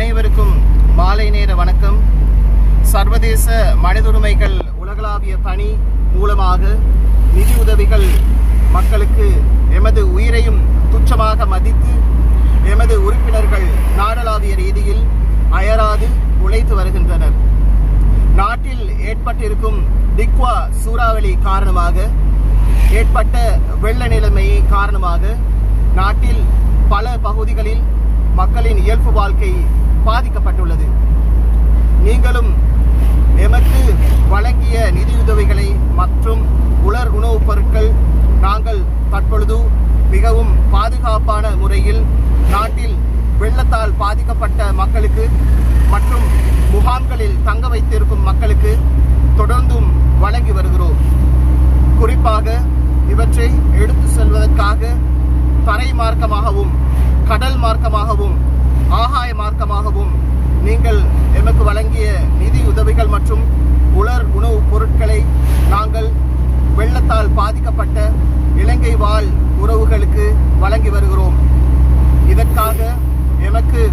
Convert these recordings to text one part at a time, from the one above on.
அனைவருக்கும் மாலை நேர வணக்கம். சர்வதேச மனித உரிமைகள் உலகளாவிய பணி மூலமாக நிதியுதவிகள் மக்களுக்கு எமது உயிரையும் துச்சமாக மதித்து எமது உறுப்பினர்கள் நாடளாவிய ரீதியில் அயராது உழைத்து வருகின்றனர். நாட்டில் ஏற்பட்டிருக்கும் டிக்வா சூறாவளி காரணமாக ஏற்பட்ட வெள்ள நிலைமை காரணமாக நாட்டில் பல பகுதிகளில் மக்களின் இயல்பு வாழ்க்கை பாதிக்கப்பட்டுள்ளது. நீங்களும் எமக்கு வழங்கிய நிதியுதவிகளை மற்றும் உலர் உணவுப் பொருட்கள் நாங்கள் தற்பொழுது மிகவும் பாதுகாப்பான முறையில் நாட்டில் வெள்ளத்தால் பாதிக்கப்பட்ட மக்களுக்கு மற்றும் முகாம்களில் தங்க வைத்திருக்கும் மக்களுக்கு தொடர்ந்தும் வழங்கி வருகிறோம். குறிப்பாக இவற்றை எடுத்து செல்வதற்காக தரை மார்க்கமாகவும் கடல் மார்க்கமாகவும் ஆகாய மார்க்கமாகவும் நீங்கள் எமக்கு வழங்கிய நிதி உதவிகள் மற்றும் உலர் உணவுப் பொருட்களை நாங்கள் வெள்ளத்தால் பாதிக்கப்பட்ட இலங்கை வாழ் உறவுகளுக்கு வழங்கி வருகிறோம். இதற்காக எமக்கு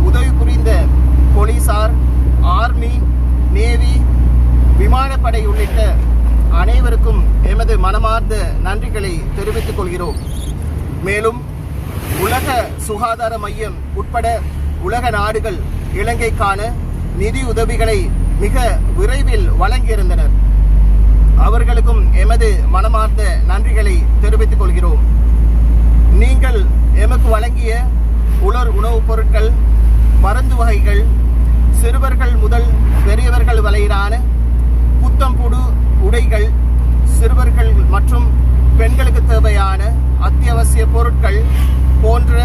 உதவி புரிந்த போலீசார், ஆர்மி, நேவி, விமானப்படை உள்ளிட்ட அனைவருக்கும் எமது மனமார்ந்த நன்றிகளை தெரிவித்துக் கொள்கிறோம். மேலும் உலக சுகாதார மையம் உட்பட உலக நாடுகள் இலங்கைக்கான நிதி உதவிகளை மிக விரைவில் வழங்கியிருந்தனர். அவர்களுக்கும் எமது மனமார்ந்த நன்றிகளை தெரிவித்துக் கொள்கிறோம். நீங்கள் எமக்கு வழங்கிய உலர் உணவுப் பொருட்கள், மருந்து வகைகள், சிறுவர்கள் முதல் பெரியவர்கள் வரையிலான புத்தம்புது உடைகள், சிறுவர்கள் மற்றும் பெண்களுக்கு தேவையான அத்தியாவசிய பொருட்கள் போன்ற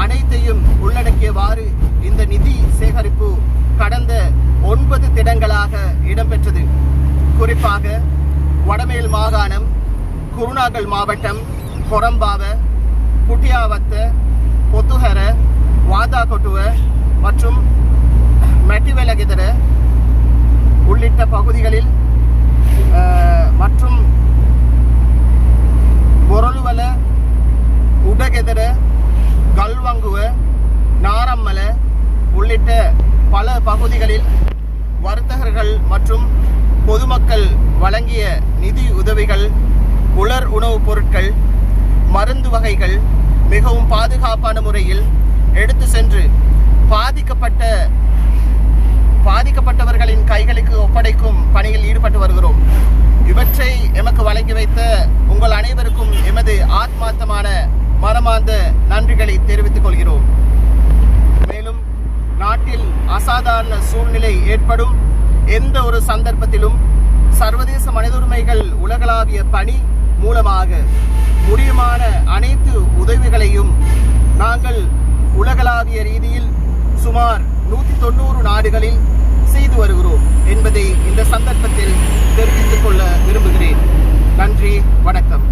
அனைத்தையும் உள்ளடக்கியவாறு இந்த நிதி சேகரிப்பு கடந்த 9 தினங்களாக இடம்பெற்றது. குறிப்பாக வடமேல் மாகாணம், குருநாகல் மாவட்டம், கொரம்பாவ, குட்டியாவத்த, பொத்துஹர, வாதாகொட்டுவ மற்றும் மெட்டிவெலகிதர உள்ளிட்ட பகுதிகளில் மற்றும் பொருளுவல, உடகெதர, கல்வங்குவ, நாரம்மல உள்ளிட்ட பல பகுதிகளில் வர்த்தகர்கள் மற்றும் பொதுமக்கள் வழங்கிய நிதி உதவிகள், உலர் உணவுப் பொருட்கள், மருந்து வகைகள் மிகவும் பாதுகாப்பான முறையில் எடுத்து சென்று பாதிக்கப்பட்டவர்களின் கைகளுக்கு ஒப்படைக்கும் பணியில் ஈடுபட்டு வருகிறோம். இவற்றை எமக்கு வழங்கி வைத்த உங்கள் அனைவருக்கும் எமது ஆத்மார்த்தமான மனமார்ந்த நன்றிகளை தெரிவித்துக் கொள்கிறோம். மேலும் நாட்டில் அசாதாரண சூழ்நிலை ஏற்படும் எந்த ஒரு சந்தர்ப்பத்திலும் சர்வதேச மனித உரிமைகள் உலகளாவிய பணி மூலமாக முடியுமான அனைத்து உதவிகளையும் நாங்கள் உலகளாவிய ரீதியில் சுமார் 190 நாடுகளில் செய்து வருகிறோம் என்பதை இந்த சந்தர்ப்பத்தில் தெரிவித்துக் கொள்ள விரும்புகிறேன். நன்றி, வணக்கம்.